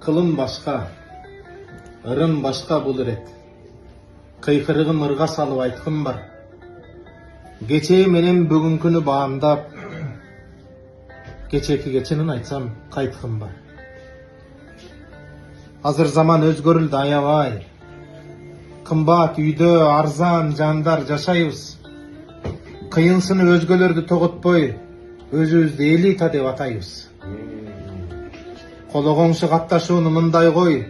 Кылым башка, ырым башка бул ирет. Кыйкырыгым ырга салып айткым бар. Кече менен бүгүнкүнү баамдап, кеченин айтсам кайткым бар. Азыр заман өзгөрүлдү, аябай. Кымбат үйдө арзан жандар жашайбыз. Кыйынсыны өзгөлөрдү тоготпой, өзүбүздү элита деп атайбыз. Кологоңсу катташууну мындай кой,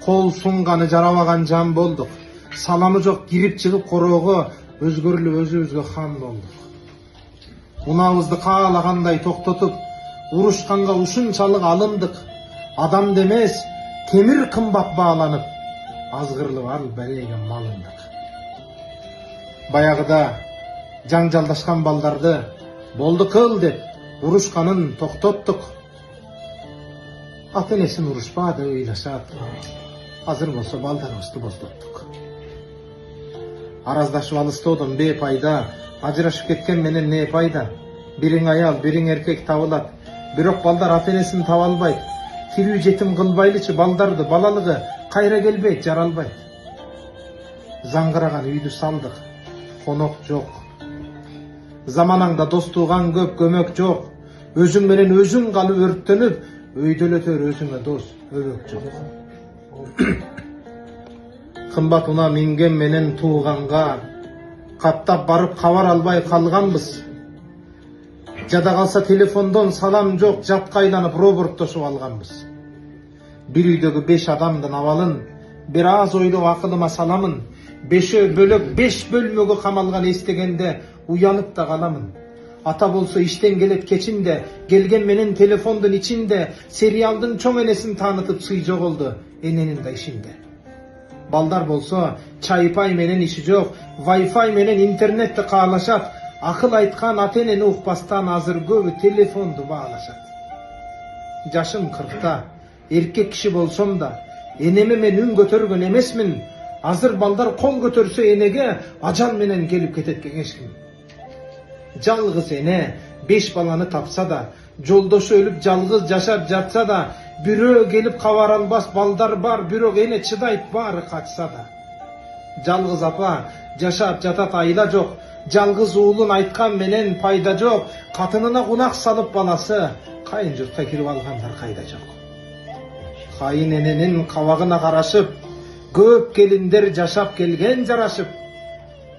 кол сунганы жарабаган жан болдук. Саламы жок кирип чыгып короого өзгөрүлүп өзүбүзгө хан болдук. Унабызды каалагандай токтотуп, урушканга ушунчалык алындык. Адамды эмес, темир кымбат бааланып, азгырылып ал береге малындык. Баягыда жаңжалдашкан балдарды болду кыл деп урушканын токтоттук. Ата энесин урушпа деп ыйлашат. Азыр болсо балдарыбызды боздоттук. Араздашып алыстоодон бейпайда, ажырашып кеткен менен не пайда? Бириң аял, бириң эркек табылат. Бирок балдар ата энесин таба албайт. Тирүү жетим кылбайлычы балдарды, балалыгы кайра келбейт, жаралбайт. Заңгыраган үйдү салдык, конок жок. Заманаңда дос тууган көп, көмөк жок. Өзүң менен өзүң калып өрттөнүп, өйдөлөтөр өзүңө дос, өбөк жок. Кымбат уна минген менен тууганга каттап барып кабар албай калганбыз. Жада калса телефондон салам жок, жатка айланып роборттошуп алганбыз. Бир үйдөгү 5 адамдын абалын бир аз ойлоп акылыма саламын. 5 бөлөк 5 бөлмөгө камалган эстегенде уянып да каламын. Ата болсо иштен келет кечинде, келген менен телефондун ичинде сериалдын чоң энесин таанытып сый жоголду эненин да ишинде. Балдар болсо чайпай менен иши жок, Wi-Fi менен интернетти каалашат. Акыл айткан ата энени укпастан азыр көбү телефонду баалашат. Жашым 40та, эркек киши болсом да, энеме мен үн көтөргөн эмесмин. Азыр балдар кол көтөрсө энеге ажал менен келип кетет кеңешким. Жалгыз эне 5 баланы тапса да, жолдошу өлүп жалгыз жашап жатса да, бирөө келип кабар албас балдар бар, бирок эне чыдайт баары качса да. Жалгыз апа жашап жатат, айла жок. Жалгыз уулун айткан менен пайда жок. Катынына кунак салып баласы, кайын журтка кирип алгандар кайда жок. Кайын эненин кабагына карашып, көп келиндер жашап келген жарашып.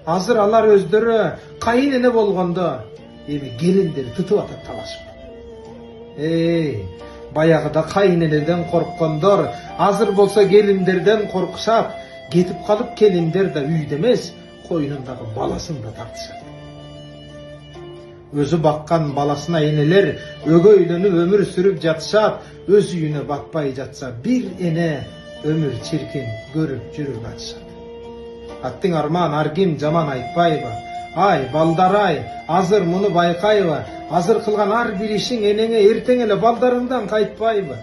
Азыр алар өздөрү кайын эне болгондо, эми келиндер тутуп атат талашып. Баягыда кайын энеден корккондор, азыр болсо келиндерден коркушат. Кетип калып келиндер да үйдө эмес, койнундагы баласын да тартышат. Өзү баккан баласына энелер өгөйлөнүп өмүр сүрүп жатышат. Өз үйүнө батпай жатса, бир эне өмүр чиркин көрүп жүрүп атышат. Аттың арман аргим жаман айтпайбы? Ай, балдар ай, азыр муну байкайбы? Азыр кылган ар бир ишиң энеңе эртең эле балдарыңдан кайтпайбы?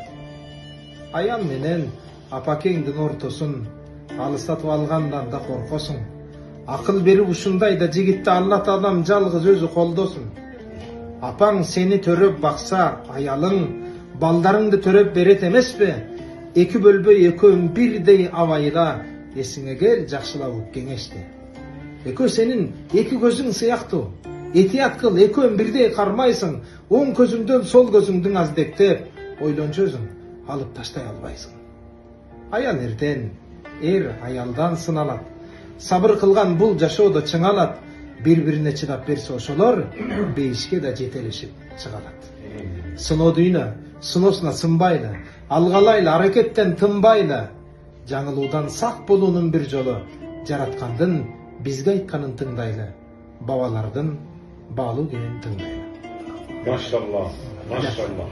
Аял менен апакеңдин ортосун алыстатып алгандан да коркосуң. Акыл берип ушундай да жигитти Алла Таалам жалгыз өзү колдосун. Апаң сени төрөп бакса, аялың балдарыңды төрөп берет эмеспи? Эки бөлбөй экөөң бирдей абайла, эсиңе кел жакшылап ук кеңешти. Экөө сенин эки көзүң сыяктуу. Этият кыл, экөөң бирдей кармайсың. Оң көзүңдөн сол көзүңдүн аздектеп, ойлончосуң, алып таштай албайсың. Аял эрден, аялдан сыналат. Сабыр кылган бул жашоодо чыңалат. Бири-бирине чыдап берсе ошолор бейишке да жетелешип чыгалат. Сыноо дүйнө, сыноосуна сынбайлы, алгалайлы, аракеттен тынбайлы. Жаңылуудан сак болуунун бир жолу, жараткандын бизге айтканын тыңдайлы. Бабалардын баалуу кенин тыңдайлы. Машалла, машалла.